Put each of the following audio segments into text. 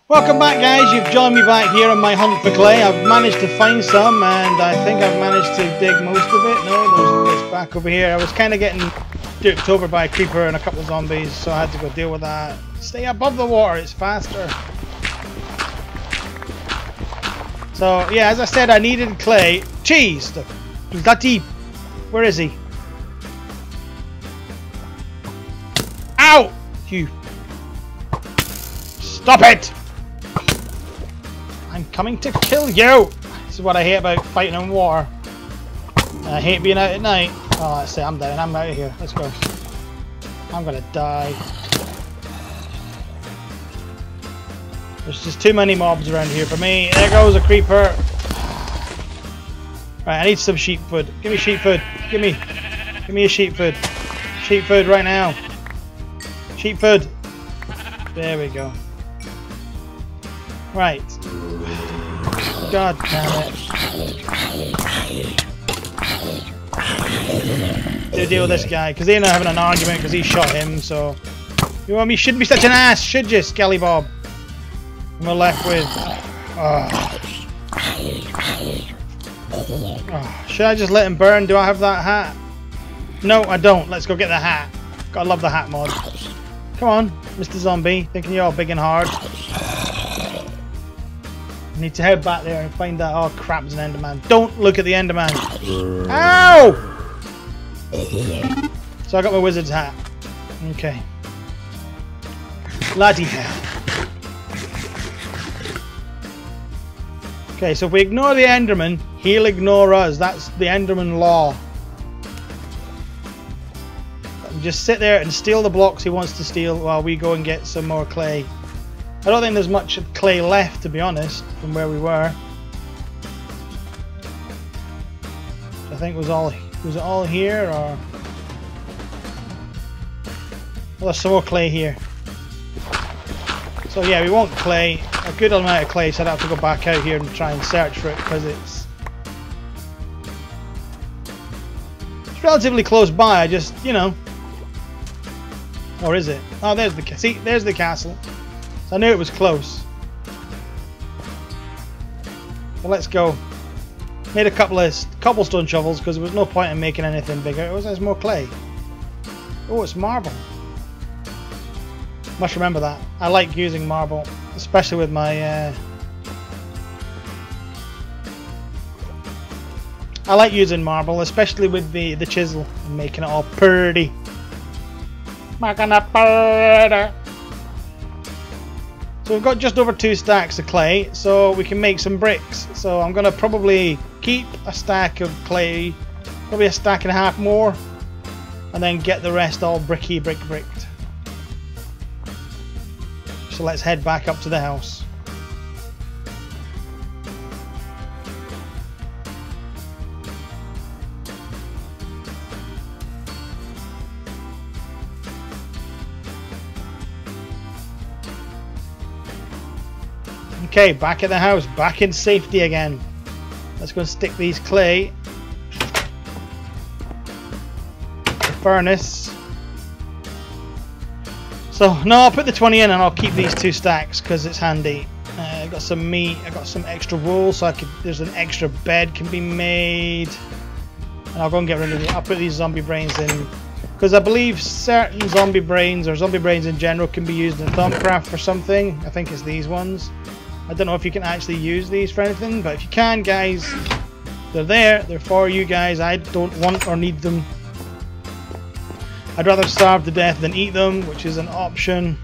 Welcome back, guys. You've joined me back here on my hunt for clay. I've managed to find some, and I think I've managed to dig most of it. No, there's back over here. I was kind of getting duped over by a creeper and a couple of zombies, so I had to go deal with that. Stay above the water, it's faster. So, yeah, as I said, I needed clay. Cheese! Bloody... Where is he? Ow! You... Stop it! I'm coming to kill you! This is what I hate about fighting in war. I hate being out at night. Oh, that's it, I'm down. I'm out of here. Let's go. I'm gonna die. There's just too many mobs around here for me. There goes a creeper. Right, I need some sheep food. Give me sheep food. Give me a sheep food. Sheep food right now. Sheep food. There we go. Right. God damn it. To deal with this guy, because they're not having an argument because he shot him, so... You shouldn't be such an ass, should you, Skelly Bob? And we're left with... should I just let him burn? Do I have that hat? No, I don't. Let's go get the hat. Gotta love the hat mod. Come on, Mr. Zombie. Thinking you're all big and hard. I need to head back there and find that. Oh crap, there's an Enderman. Don't look at the Enderman. Ow! So I got my wizard's hat. Okay. Bloody hell. Okay, so if we ignore the Enderman, he'll ignore us. That's the Enderman law. Just sit there and steal the blocks he wants to steal while we go and get some more clay. I don't think there's much clay left, to be honest, from where we were. I think was it all here, or... Well, there's some more clay here. So yeah, we want clay, a good amount of clay, so I'd have to go back out here and try and search for it, because it's relatively close by. I just, you know. Or is it? Oh, there's the castle. So I knew it was close. Well, let's go. Made a couple of cobblestone shovels because there was no point in making anything bigger. There's more clay. Oh, it's marble. Must remember that. I like using marble, especially with my... I like using marble, especially with the chisel and making it all pretty. Making it pretty. So we've got just over 2 stacks of clay, so we can make some bricks. So I'm going to probably keep a stack of clay, probably a stack and a half more, and then get the rest all bricked. So let's head back up to the house. Okay, back at the house, back in safety again. Let's go and stick these clay. The furnace. So, no, I'll put the 20 in and I'll keep these 2 stacks because it's handy. I got some meat, I got some extra wool, so there's an extra bed can be made. And I'll go and get rid of it. I'll put these zombie brains in. Because I believe certain zombie brains, or zombie brains in general, can be used in Thumbcraft for something. I think it's these ones. I don't know if you can actually use these for anything, but if you can, guys, they're there. They're for you guys. I don't want or need them. I'd rather starve to death than eat them, which is an option.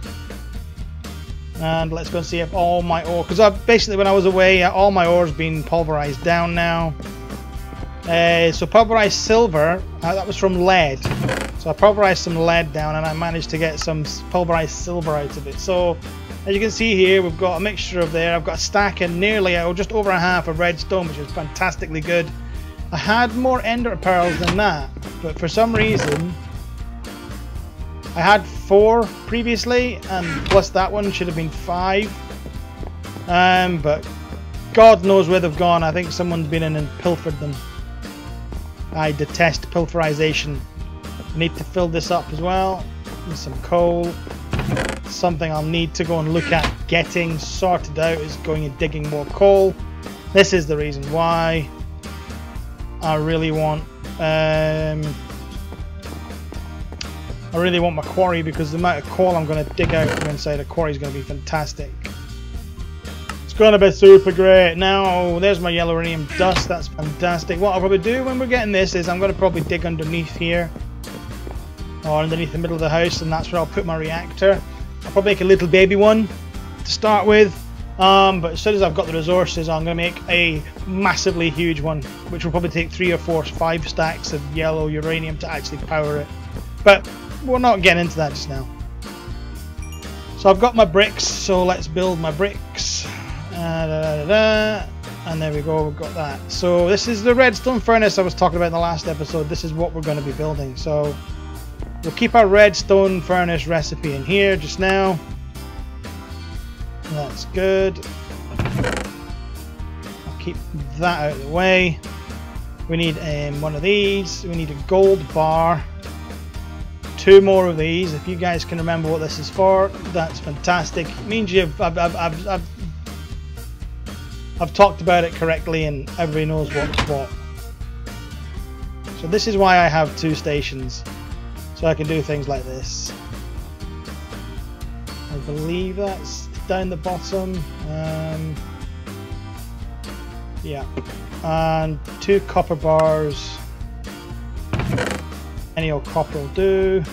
And let's go and see if all my ore... Because basically when I was away, all my ore's been pulverized down now. So pulverized silver, that was from lead. So I pulverized some lead down and I managed to get some pulverized silver out of it. So... As you can see here, we've got a mixture of there. I've got a stack and nearly, or just over a half of redstone, which is fantastically good. I had more ender pearls than that, but for some reason, I had 4 previously, and plus that one should have been 5. But God knows where they've gone. I think someone's been in and pilfered them. I detest pilferization. I need to fill this up as well with some coal. that's something I'll need to go and look at getting sorted out, is going and digging more coal. This is the reason why I really want my quarry, because the amount of coal I'm going to dig out from inside a quarry is going to be fantastic. It's going to be super great. Now, there's my yellow uranium dust. That's fantastic. What I'll probably do when we're getting this is I'm going to probably dig underneath here, or underneath the middle of the house, and that's where I'll put my reactor. I'll probably make a little baby one to start with, but as soon as I've got the resources, I'm going to make a massively huge one, which will probably take 3 or 4 or 5 stacks of yellow uranium to actually power it. But we're not getting into that just now. So I've got my bricks, so let's build my bricks. And there we go, we've got that. So this is the redstone furnace I was talking about in the last episode. This is what we're going to be building. So we'll keep our redstone furnace recipe in here just now. That's good. I'll keep that out of the way. We need one of these. We need a gold bar. 2 more of these. If you guys can remember what this is for, that's fantastic. It means I've talked about it correctly and everybody knows what's what. So this is why I have 2 stations, so I can do things like this. I believe that's down the bottom. Yeah, and 2 copper bars. Any old copper will do.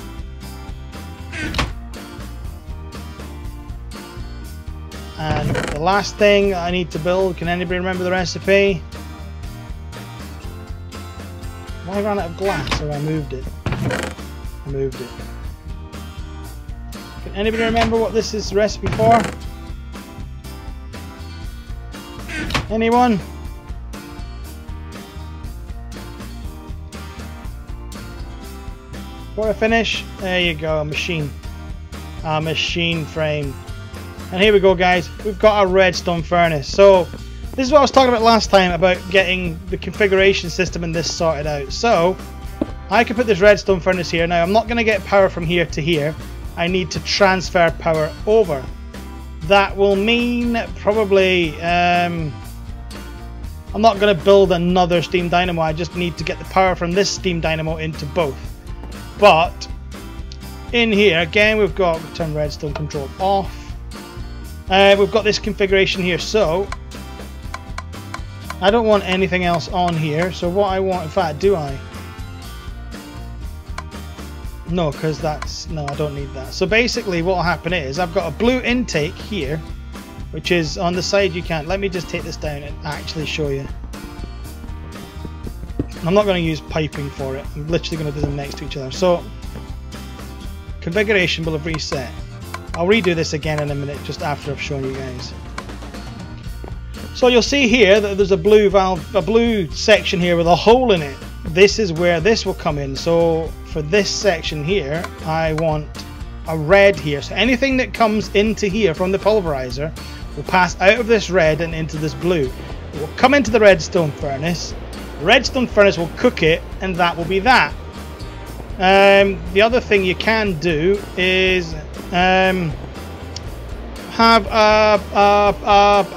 And the last thing I need to build, can anybody remember the recipe? Why I ran out of glass? Or I moved it. I moved it. Can anybody remember what this is the recipe for? Anyone? Before I finish, there you go, a machine frame. And here we go, guys, we've got our redstone furnace. So this is what I was talking about last time, about getting the configuration system and this sorted out. So I can put this redstone furnace here. Now I'm not going to get power from here to here. I need to transfer power over. That will mean probably I'm not going to build another steam dynamo. I just need to get the power from this steam dynamo into both. But in here again, we've got turn redstone control off. We've got this configuration here, so I don't want anything else on here. So what I want, in fact, do I? No, because no, I don't need that. So basically what will happen is I've got a blue intake here, which is on the side. You can't. Let me just take this down and actually show you. I'm not going to use piping for it. I'm literally going to do them next to each other. So configuration will have reset. I'll redo this again in a minute, just after I've shown you guys. So you'll see here that there's a blue valve, a blue section here with a hole in it. This is where this will come in. So for this section here, I want a red here. So anything that comes into here from the pulverizer will pass out of this red and into this blue. It will come into the redstone furnace. The redstone furnace will cook it, and that will be that. The other thing you can do is have a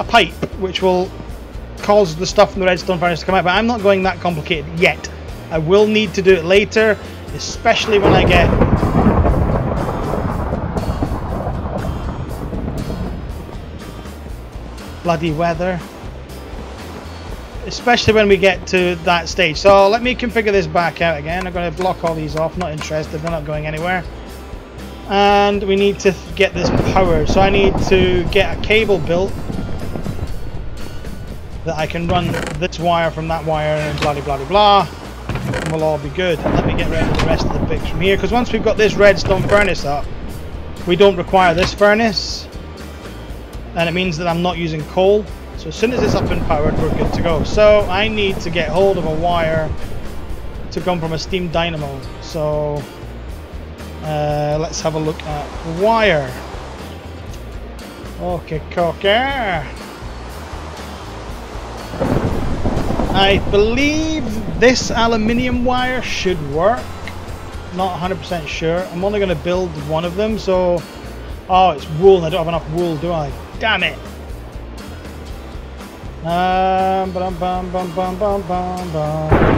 pipe which will cause the stuff from the redstone furnace to come out, but I'm not going that complicated yet. I will need to do it later, especially when I get bloody weather. Especially when we get to that stage. So let me configure this back out again. I'm going to block all these off. Not interested. They're not going anywhere. And we need to get this powered. So I need to get a cable built that I can run this wire from that wire and blah blah blah blah. And we'll all be good. Let me get rid of the rest of the bits from here, because once we've got this redstone furnace up, we don't require this furnace, and it means that I'm not using coal. So as soon as it's up and powered, we're good to go. So I need to get hold of a wire to come from a steam dynamo. So let's have a look at the wire. Okay, cocker. I believe this aluminium wire should work. Not 100% sure. I'm only going to build one of them, so Oh, it's wool and I don't have enough wool, do I? Damn it! Bum, bum, bum, bum, bum, bum, bum.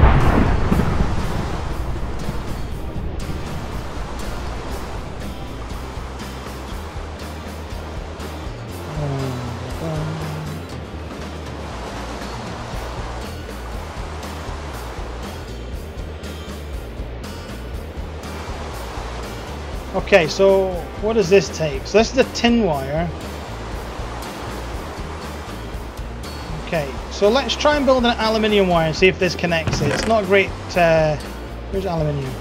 Okay, so what does this take? So this is the tin wire. Okay, so let's try and build an aluminium wire and see if this connects it. It's not a great... where's aluminium?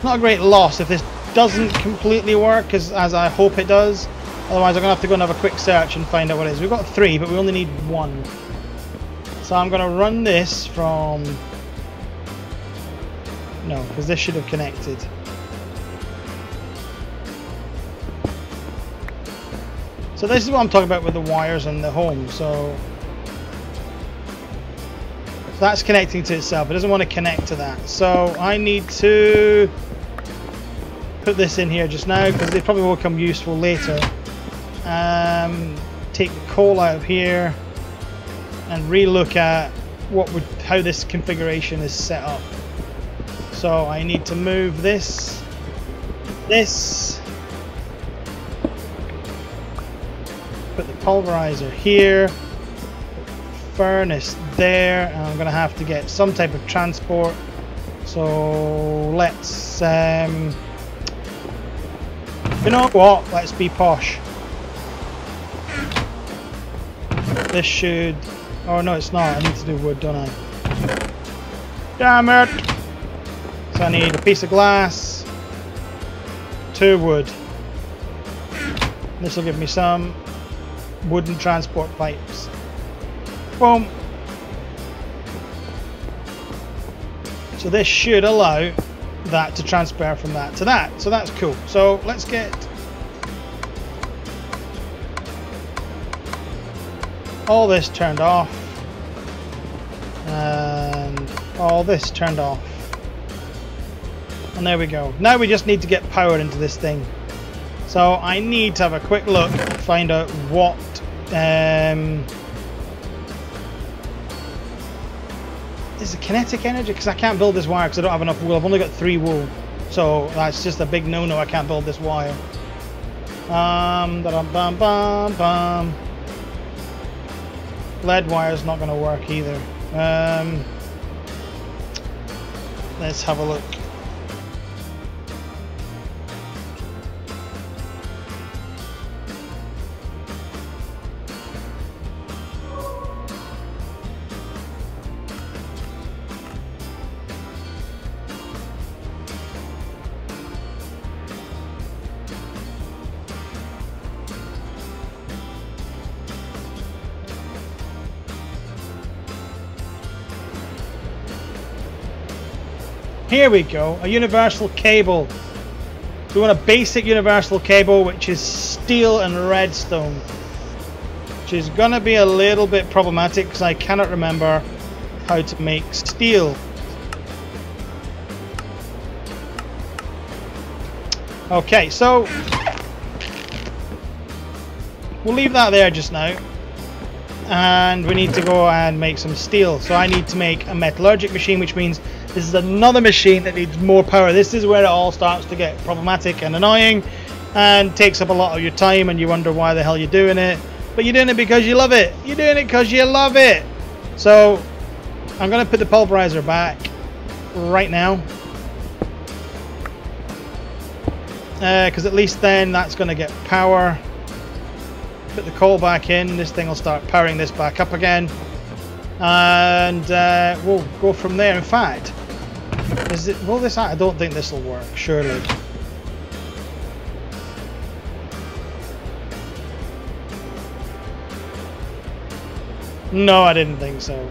Not a great loss if this doesn't completely work, as I hope it does. Otherwise I'm going to have to go and have a quick search and find out what it is. We've got 3, but we only need 1. So I'm going to run this from... No, because this should have connected. So this is what I'm talking about with the wires and the home. So that's connecting to itself. It doesn't want to connect to that. So I need to put this in here just now because it probably will become useful later. Take the coal out of here and relook at how this configuration is set up. So I need to move this. Put the pulverizer here, furnace there, and I'm going to have to get some type of transport. So let's, you know what? Let's be posh. This should. Oh no, it's not. I need to do wood, don't I? Damn it! So I need a piece of glass, 2 wood. This will give me some wooden transport pipes. Boom. So this should allow that to transfer from that to that. So that's cool. So let's get all this turned off and all this turned off. And there we go. Now we just need to get power into this thing. So I need to have a quick look and find out what is it kinetic energy, because I can't build this wire because I don't have enough wool. I've only got 3 wool, so that's just a big no-no. I can't build this wire. Lead wire is not going to work either. Let's have a look. Here we go, a universal cable. So we want a basic universal cable which is steel and redstone, which is going to be a little bit problematic because I cannot remember how to make steel. Okay, so we'll leave that there just now, and we need to go and make some steel. So I need to make a metallurgic machine, which means this is another machine that needs more power. This is where it all starts to get problematic and annoying and takes up a lot of your time, and you wonder why the hell you're doing it. But you're doing it because you love it. You're doing it because you love it. So I'm going to put the pulverizer back right now, because at least then that's going to get power. Put the coal back in. This thing will start powering this back up again, and we'll go from there. In fact, will this? I don't think this will work. Surely. No, I didn't think so,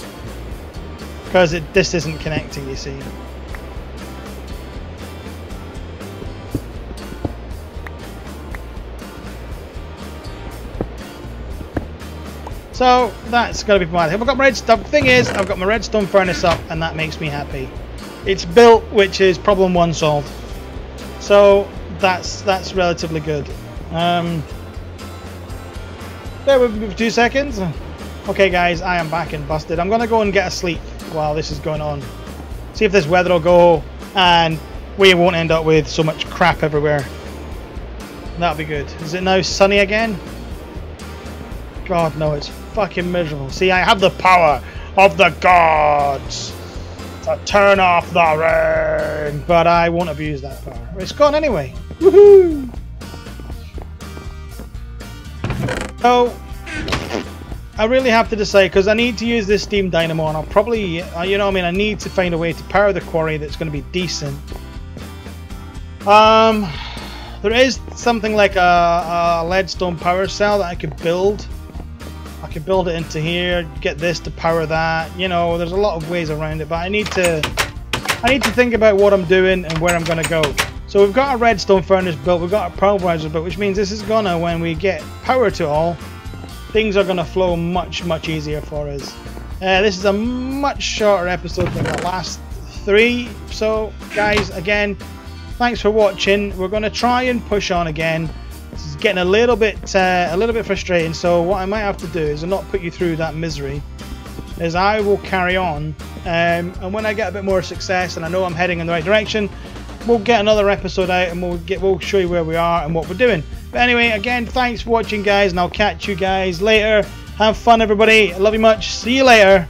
because this isn't connecting, you see. So that's going to be my thing. I've got my redstone. Thing is, I've got my redstone furnace up, and that makes me happy. It's built, which is problem 1 solved. So that's relatively good. There with me for 2 seconds. Okay guys, I am back and busted. I'm gonna go and get a sleep while this is going on. See if this weather will go and we won't end up with so much crap everywhere. That'll be good. Is it now sunny again? God no, it's fucking miserable. See, I have the power of the gods to turn off the rain, but I won't abuse that power. It's gone anyway. Woohoo! So I really have to decide, because I need to use this steam dynamo, and I'll probably, you know what I mean, I need to find a way to power the quarry that's going to be decent. There is something like a leadstone power cell that I could build. I could build it into here, get this to power that. You know, there's a lot of ways around it, but I need to think about what I'm doing and where I'm going to go. So we've got a redstone furnace built, we've got a pulverizer built, which means this is gonna, when we get power to all, things are gonna flow much easier for us. This is a much shorter episode than the last 3. So guys, again, thanks for watching. We're gonna try and push on again. This is getting a little bit frustrating. So what I might have to do is not put you through that misery. Is I will carry on, and when I get a bit more success and I know I'm heading in the right direction, we'll get another episode out and we'll show you where we are and what we're doing. But anyway, again, thanks for watching guys, and I'll catch you guys later. Have fun everybody. I love you much. See you later.